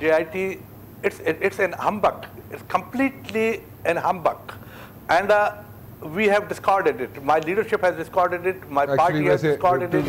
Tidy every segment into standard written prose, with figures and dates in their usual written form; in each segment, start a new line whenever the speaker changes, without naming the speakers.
GIT, it's an humbug. It's completely an humbug, and we have discarded it. My leadership has discarded it. My party has discarded it.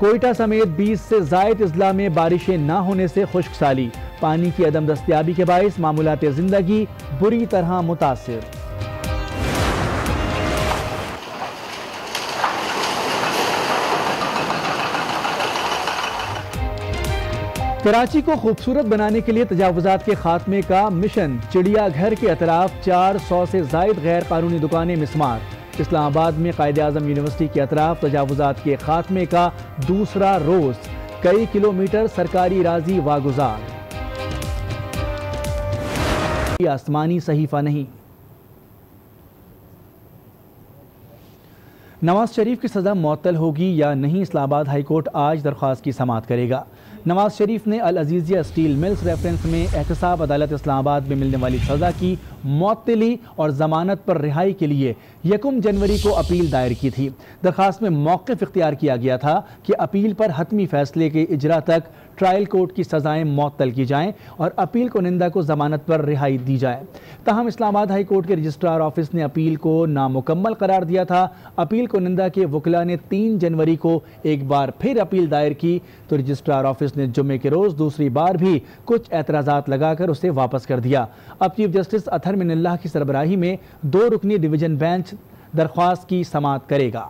Quetta سمیت 20 سے زائد اضلاع میں بارشیں نہ ہونے سے خشک سالی، پانی کی عدم دستیابی کے باعث معمولات زندگی بری طرح متاثر۔ کراچی کو خوبصورت بنانے کے لیے تجاوزات کے خاتمے کا مشن، چڑیا گھر کے اطراف 400 سے زائد غیر قانونی دکانیں مسمار۔ اسلام آباد میں قائد اعظم یونیورسٹی کے اطراف تجاوزات کے خاتمے کا دوسرا روز، کئی کلومیٹر سرکاری اراضی واگزار۔ یہ آسمانی صحیفہ نہیں۔ نواز شریف کی سزا معطل ہوگی یا نہیں، اسلام آباد ہائی کورٹ آج درخواست کی سماعت کرے گا۔ نواز شریف نے العزیزیہ اسٹیل ملز ریفرنس میں احتساب عدالت اسلام آباد میں ملنے والی سزا کی معطلی اور ضمانت پر رہائی کے لیے 1 جنوری کو اپیل دائر کی تھی۔ درخواست میں موقف اختیار کیا گیا تھا کہ اپیل پر حتمی فیصلے کے اجرا تک ٹرائل کورٹ کی سزائیں معطل کی جائیں اور اپیل کنندہ کو ضمانت پر رہائی دی جائے۔ تاہم اسلام آباد ہائی کورٹ کے رجسٹرار آفس نے اپیل کو نامکمل قرار دیا تھا۔ اپیل کنندہ کے وکلاء نے 3 جنوری کو ایک بار پھر اپیل دائر کی تو رجسٹرار آفس نے جمعے کے روز دوسری بار بھی کچھ اعتراضات لگا کر اسے واپس کر دیا۔ اب چیف جسٹس اطہر من اللہ کی سربراہی میں 2 رکنی ڈویژن بینچ درخواست کی سماعت کرے گا۔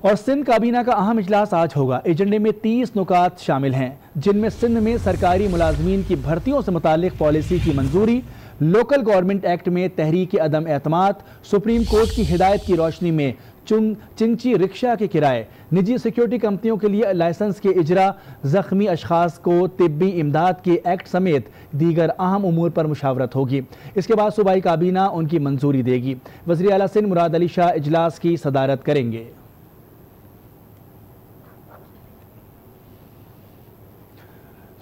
اور سندھ کابینہ کا اہم اجلاس آج ہوگا۔ ایجنڈے میں 30 نکات شامل ہیں، جن میں سندھ میں سرکاری ملازمین کی بھرتیوں سے متعلق پالیسی کی منظوری، لوکل گورنمنٹ ایکٹ میں تحریک عدم اعتماد، سپریم کورٹ کی ہدایت کی روشنی میں چنگچی رکشہ کے کرائے، نجی سیکیورٹی کمپنیوں کے لیے لائسنس کے اجرا، زخمی اشخاص کو طبی امداد کے ایکٹ سمیت دیگر اہم امور پر مشاورت ہوگی۔ اس کے بعد صوبائی کابینہ ان کی منظوری دے گی۔ وزیر اعلیٰ سندھ مراد علی شاہ اجلاس کی صدارت کریں گے۔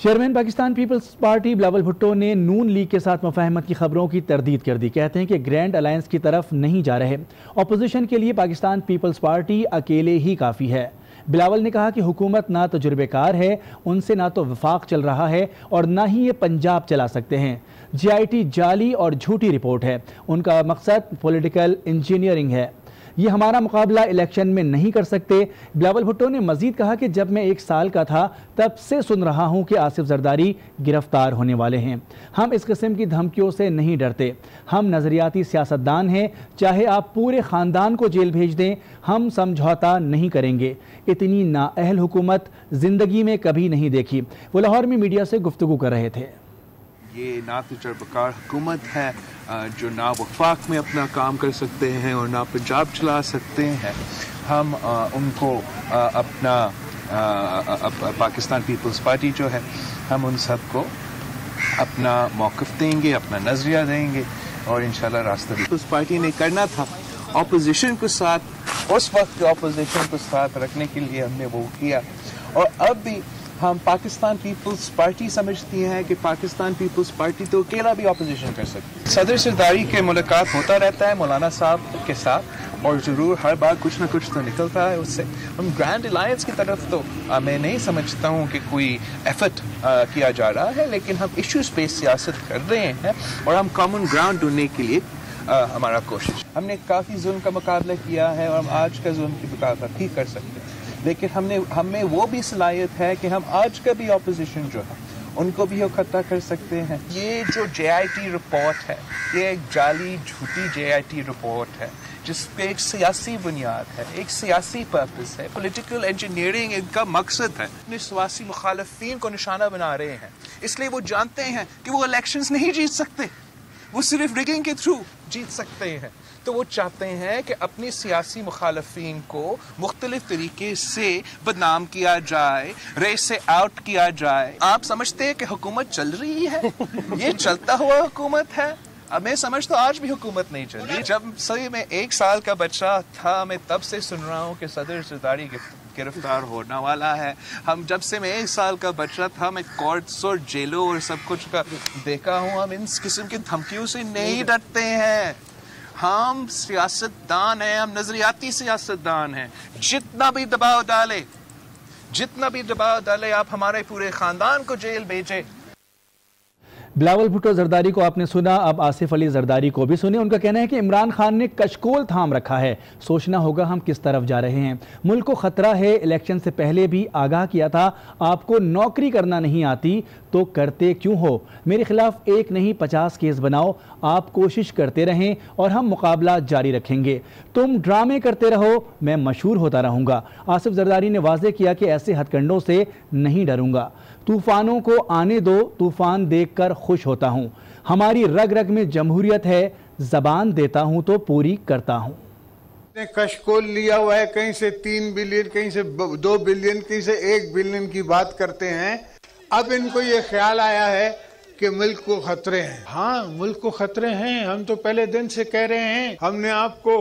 Chairman Pakistan peoples party Bilawal Bhutto نے نون لیگ کے ساتھ مفاہمت کی خبروں کی تردید کر دی۔ کہتے ہیں کہ گرینڈ الائنس کی طرف نہیں جا رہے، اپوزیشن کے لیے پاکستان پیپلز پارٹی اکیلے ہی کافی ہے۔ بلاول نے کہا کہ حکومت نہ تجربہ کار ہے، ان سے نہ تو وفاق چل رہا ہے اور نہ ہی یہ پنجاب چلا سکتے ہیں۔ جی آئی ٹی جعلی اور جھوٹی رپورٹ ہے، ان کا مقصد پولیٹیکل انجینئرنگ ہے، یہ ہمارا مقابلہ الیکشن میں نہیں کر سکتے۔ بلاول بھٹو نے مزید کہا کہ جب میں 1 سال کا تھا تب سے سن رہا ہوں کہ آصف زرداری گرفتار ہونے والے ہیں۔ ہم اس قسم کی دھمکیوں سے نہیں ڈرتے، ہم نظریاتی سیاستدان ہیں، چاہے آپ پورے خاندان کو جیل بھیج دیں، ہم سمجھوتا نہیں کریں گے۔ اتنی نااہل حکومت زندگی میں کبھی نہیں دیکھی۔ وہ لاہور میں میڈیا سے گفتگو کر رہے تھے۔
یہ نہ تجربہ کار حکومت ہے جو نہ وفاق میں اپنا کام کر سکتے ہیں اور نہ پنجاب چلا سکتے ہیں۔ ہم ان کو اپنا پاکستان پیپلز پارٹی جو ہے، ہم ان سب کو اپنا موقف دیں گے، اپنا نظریہ دیں گے اور انشاءاللہ راستہ پیپلز پارٹی نے کرنا تھا اپوزیشن کو ساتھ، اس وقت کے اپوزیشن کو ساتھ رکھنے کے لیے ہم نے وہ کیا، اور اب بھی ہم پاکستان پیپلز پارٹی سمجھتی ہیں کہ پاکستان پیپلز پارٹی تو اکیلا بھی اپوزیشن کر سکتی ہے۔ صدر زرداری کے ملاقات ہوتا رہتا ہے مولانا صاحب کے ساتھ، اور ضرور ہر بار کچھ نہ کچھ تو نکلتا ہے اس سے۔ ہم گرینڈ الائنس کی طرف تو میں نہیں سمجھتا ہوں کہ کوئی ایفرٹ کیا جا رہا ہے، لیکن ہم ایشوز پہ سیاست کر رہے ہیں اور ہم کامن گراؤنڈ ڈھونڈنے کے لیے ہمارا کوشش۔ ہم نے کافی ظلم کا مقابلہ کیا ہے اور ہم آج کا ظلم کی مقابلہ بھی کر سکتے ہیں، لیکن ہم میں وہ بھی صلاحیت ہے کہ ہم آج کا بھی اپوزیشن جو ہے ان کو بھی اکٹھا کر سکتے ہیں۔ یہ جو جے آئی ٹی رپورٹ ہے، یہ ایک جعلی جھوٹی جے آئی ٹی رپورٹ ہے جس پہ ایک سیاسی بنیاد ہے، ایک سیاسی پرپس ہے، پولیٹیکل انجینئرنگ ان کا مقصد ہے۔ اپنے سیاسی مخالفین کو نشانہ بنا رہے ہیں، اس لیے وہ جانتے ہیں کہ وہ الیکشنز نہیں جیت سکتے، وہ صرف ریگنگ کے تھرو جیت سکتے ہیں۔ تو وہ چاہتے ہیں کہ اپنی سیاسی مخالفین کو مختلف طریقے سے بدنام کیا جائے، ریس سے آؤٹ کیا جائے۔ آپ سمجھتے ہیں کہ حکومت چل رہی ہے؟ یہ چلتا ہوا حکومت ہے۔ اب میں سمجھتا ہوں آج بھی حکومت نہیں چل رہی۔ جب صحیح میں 1 سال کا بچہ تھا، میں تب سے سن رہا ہوں کہ صدر زرداری گرفتار ہونے والا ہے۔ جب سے میں 1 سال کا بچہ تھا، میں کورٹس اور جیلوں اور سب کچھ کا دیکھا ہوں۔ ہم اس قسم کی دھمکیوں سے نہیں ڈرتے ہیں، ہم سیاستدان ہیں، ہم نظریاتی سیاستدان ہیں۔ جتنا بھی دباؤ ڈالے آپ ہمارے پورے خاندان کو جیل بھیجے۔
بلاول بھٹو زرداری کو آپ نے سنا، اب آصف علی زرداری کو بھی سنیں۔ ان کا کہنا ہے کہ عمران خان نے کشکول تھام رکھا ہے، سوچنا ہوگا ہم کس طرف جا رہے ہیں۔ ملک کو خطرہ ہے، الیکشن سے پہلے بھی آگاہ کیا تھا، آپ کو نوکری کرنا نہیں آتی تو کرتے کیوں ہو؟ میرے خلاف ایک نہیں 50 کیس بناؤ، آپ کوشش کرتے رہیں اور ہم مقابلہ جاری رکھیں گے۔ تم ڈرامے کرتے رہو، میں مشہور ہوتا رہوں گا۔ آصف زرداری نے واضح کیا کہ ایسے ہتھ کنڈوں سے نہیں ڈروں گا۔ طوفانوں کو آنے دو، طوفان دیکھ کر خوش ہوتا ہوں۔ ہماری رگ رگ میں جمہوریت ہے، زبان دیتا ہوں تو پوری کرتا ہوں۔
کشکول لیا ہوا ہے، کہیں سے 3 بلین، کہیں سے 2 بلین، کہیں سے 1 بلین کی بات کرتے ہیں۔ اب ان کو یہ خیال آیا ہے کہ ملک کو خطرے ہیں۔ ہاں ملک کو خطرے ہیں، ہم تو پہلے دن سے کہہ رہے ہیں، ہم نے آپ کو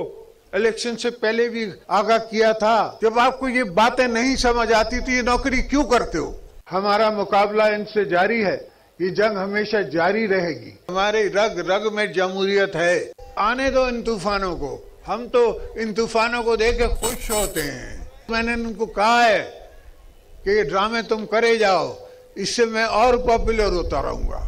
الیکشن سے پہلے بھی آگاہ کیا تھا۔ جب آپ کو یہ باتیں نہیں سمجھ آتی تو یہ نوکری کیوں کرتے ہو؟ ہمارا مقابلہ ان سے جاری ہے، یہ جنگ ہمیشہ جاری رہے گی۔ ہمارے رگ رگ میں جمہوریت ہے، آنے دو ان طوفانوں کو، ہم تو ان طوفانوں کو دیکھ کے خوش ہوتے ہیں۔ میں نے ان کو کہا ہے کہ یہ ڈرامے تم کرے جاؤ، اس سے میں اور پاپولر ہوتا رہوں گا۔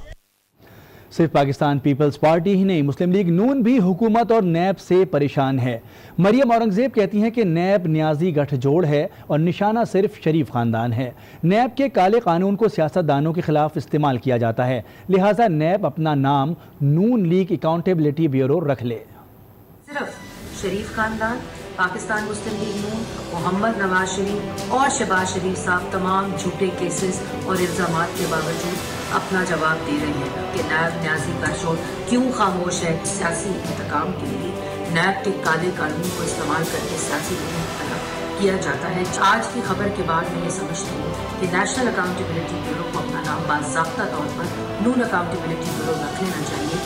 صرف پاکستان پیپلز پارٹی ہی نہیں، مسلم لیگ نون بھی حکومت اور نیب سے پریشان ہے۔ مریم اورنگزیب کہتی ہیں کہ نیب نیازی گٹھ جوڑ ہے اور نشانہ صرف شریف خاندان ہے۔ نیب کے کالے قانون کو سیاست دانوں کے خلاف استعمال کیا جاتا ہے، لہٰذا نیب اپنا نام نون لیگ اکاؤنٹیبلٹی بیورو رکھ لے۔
صرف شریف خاندان، پاکستان مسلم لیگ نون، محمد نواز شریف اور شہباز شریف صاحب تمام جھوٹے کیسز اور الزامات کے باوجود اپنا جواب دے رہے ہیں کہ نیب نیازی کا شور کیوں خاموش ہے۔ سیاسی انتقام کے لیے نیب کے کالے قانون کو استعمال کر کے سیاسی طلب کیا جاتا ہے۔ آج کی خبر کے بعد میں یہ سمجھتی ہوں کہ نیشنل اکاؤنٹیبلٹی بیورو کو اپنا نام باضابطہ طور پر نون اکاؤنٹیبلٹی بیورو رکھ لینا چاہیے۔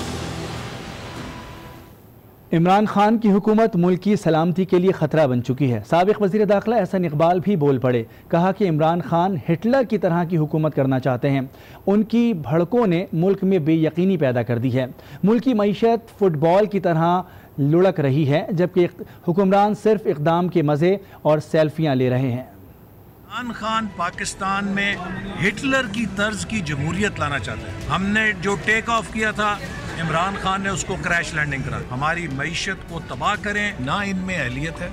عمران خان کی حکومت ملک کی سلامتی کے لیے خطرہ بن چکی ہے۔ سابق وزیر داخلہ احسن اقبال بھی بول پڑے، کہا کہ عمران خان ہٹلر کی طرح کی حکومت کرنا چاہتے ہیں۔ ان کی بھڑکوں نے ملک میں بے یقینی پیدا کر دی ہے۔ ملک کی معیشت فٹ بال کی طرح لڑک رہی ہے، جبکہ حکمران صرف اقدام کے مزے اور سیلفیاں لے رہے ہیں۔
عمران خان پاکستان میں ہٹلر کی طرز کی جمہوریت لانا چاہتے ہیں۔ ہم نے جو ٹیک آف کیا تھا، عمران خان نے اس کو کریش لینڈنگ کرا۔ ہماری معیشت کو تباہ کریں، نہ ان میں اہلیت ہے،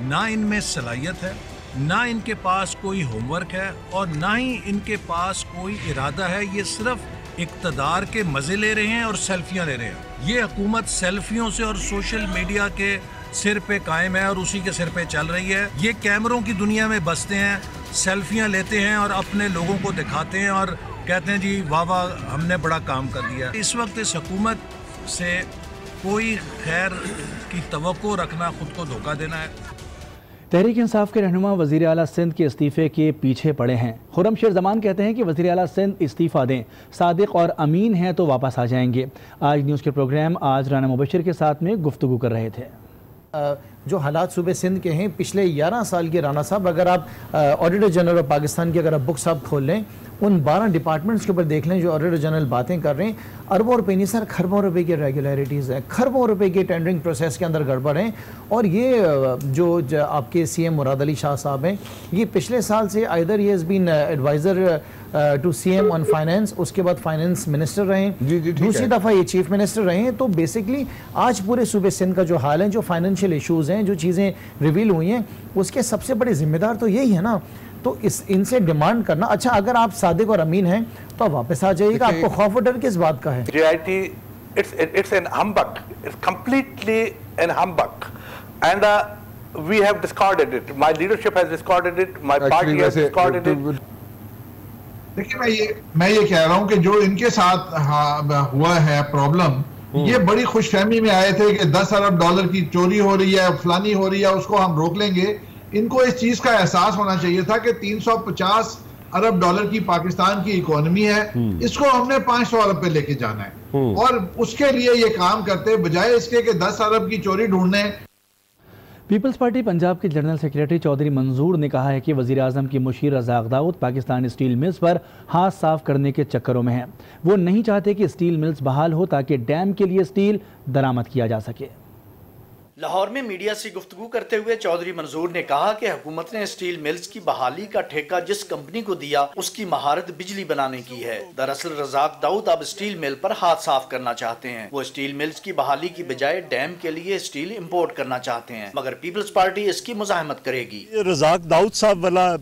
نہ ان میں صلاحیت ہے، نہ ان کے پاس کوئی ہوم ورک ہے اور نہ ہی ان کے پاس کوئی ارادہ ہے۔ یہ صرف اقتدار کے مزے لے رہے ہیں اور سیلفیاں لے رہے ہیں۔ یہ حکومت سیلفیوں سے اور سوشل میڈیا کے سر پہ قائم ہے اور اسی کے سر پہ چل رہی ہے۔ یہ کیمروں کی دنیا میں بستے ہیں، سیلفیاں لیتے ہیں اور اپنے لوگوں کو دکھاتے ہیں اور کہتے ہیں جی واہ واہ ہم نے بڑا کام کر دیا۔ اس وقت اس حکومت سے کوئی خیر کی توقع رکھنا خود کو دھوکہ دینا ہے۔
تحریک انصاف کے رہنما وزیر اعلیٰ سندھ کے استعفے کے پیچھے پڑے ہیں۔ خرم شیر زمان کہتے ہیں کہ وزیر اعلیٰ سندھ استعفیٰ دیں، صادق اور امین ہیں تو واپس آ جائیں گے۔ آج نیوز کے پروگرام آج رانا مبشر کے ساتھ میں گفتگو کر رہے تھے۔
جو حالات صوبے سندھ کے ہیں پچھلے 11 سال کے رانا صاحب، اگر آپ آڈیٹر جنرل آف پاکستان کی اگر آپ بک صاحب کھول لیں، ان 12 ڈپارٹمنٹس کے اوپر دیکھ لیں جو آڈیٹر جنرل باتیں کر رہے ہیں، اربوں روپے نہیں سر کھربوں روپے کی ریگولیرٹیز ہیں، کھربوں روپے کے ٹینڈرنگ پروسیس کے اندر گڑبڑ ہیں۔ اور یہ جو آپ کے سی ایم مراد علی شاہ صاحب ہیں، یہ پچھلے سال سے either he has been adviser to C M on finance, اس کے بعد فائنینس منسٹر رہے ہیں، دوسری دفعہ یہ چیف منسٹر رہے ہیں۔ تو بیسکلی آج پورے صوبے سندھ کا جو حال ہے، جو فائنینشیل ایشوز ہیں، جو چیزیں ریویل ہوئی ہیں، اس کے سب سے بڑے ذمہ دار تو یہی ہے نا۔ تو ان سے ڈیمانڈ کرنا، اچھا اگر آپ صادق اور امین ہیں تو آپ واپس آ جائیے گا، آپ کو خوف و ڈر کس بات کا ہے؟
JIT, it's an humbug. It's completely an humbug. And we have discarded it. My leadership has discarded it. My party has discarded it.
دیکھیں میں یہ کہہ رہا ہوں کہ جو ان کے ساتھ ہوا ہے پرابلم، یہ بڑی خوش فہمی میں آئے تھے کہ 10 ارب ڈالر کی چوری ہو رہی ہے، فلانی ہو رہی ہے، اس کو ہم روک لیں گے۔ ان کو اس چیز کا احساس ہونا چاہیے تھا کہ 350 ارب ڈالر کی پاکستان کی اکانومی ہے، اس کو ہم نے 500 ارب پہ لے کے جانا ہے، اور اس کے لیے یہ کام کرتے بجائے اس کے کہ 10 ارب کی چوری ڈھونڈنے۔
پیپلز پارٹی پنجاب کے جنرل سیکریٹری چودھری منظور نے کہا ہے کہ وزیر اعظم کی مشیر رزاق داؤد پاکستان اسٹیل ملز پر ہاتھ صاف کرنے کے چکروں میں ہیں۔ وہ نہیں چاہتے کہ اسٹیل ملز بحال ہو تاکہ ڈیم کے لیے اسٹیل درآمد کیا جا سکے۔
لاہور میں میڈیا سے گفتگو کرتے ہوئے چودھری منظور نے کہا کہ حکومت نے اسٹیل ملز کی بحالی کا ٹھیکہ جس کمپنی کو دیا اس کی مہارت بجلی بنانے کی ہے. دراصل رزاق داؤد اب اسٹیل مل پر ہاتھ صاف کرنا چاہتے ہیں. وہ اسٹیل ملز کی بحالی کی بجائے ڈیم کے لیے اسٹیل امپورٹ کرنا چاہتے ہیں، مگر پیپلز پارٹی اس کی مزاحمت کرے گی.
رزاق داؤد صاحب والا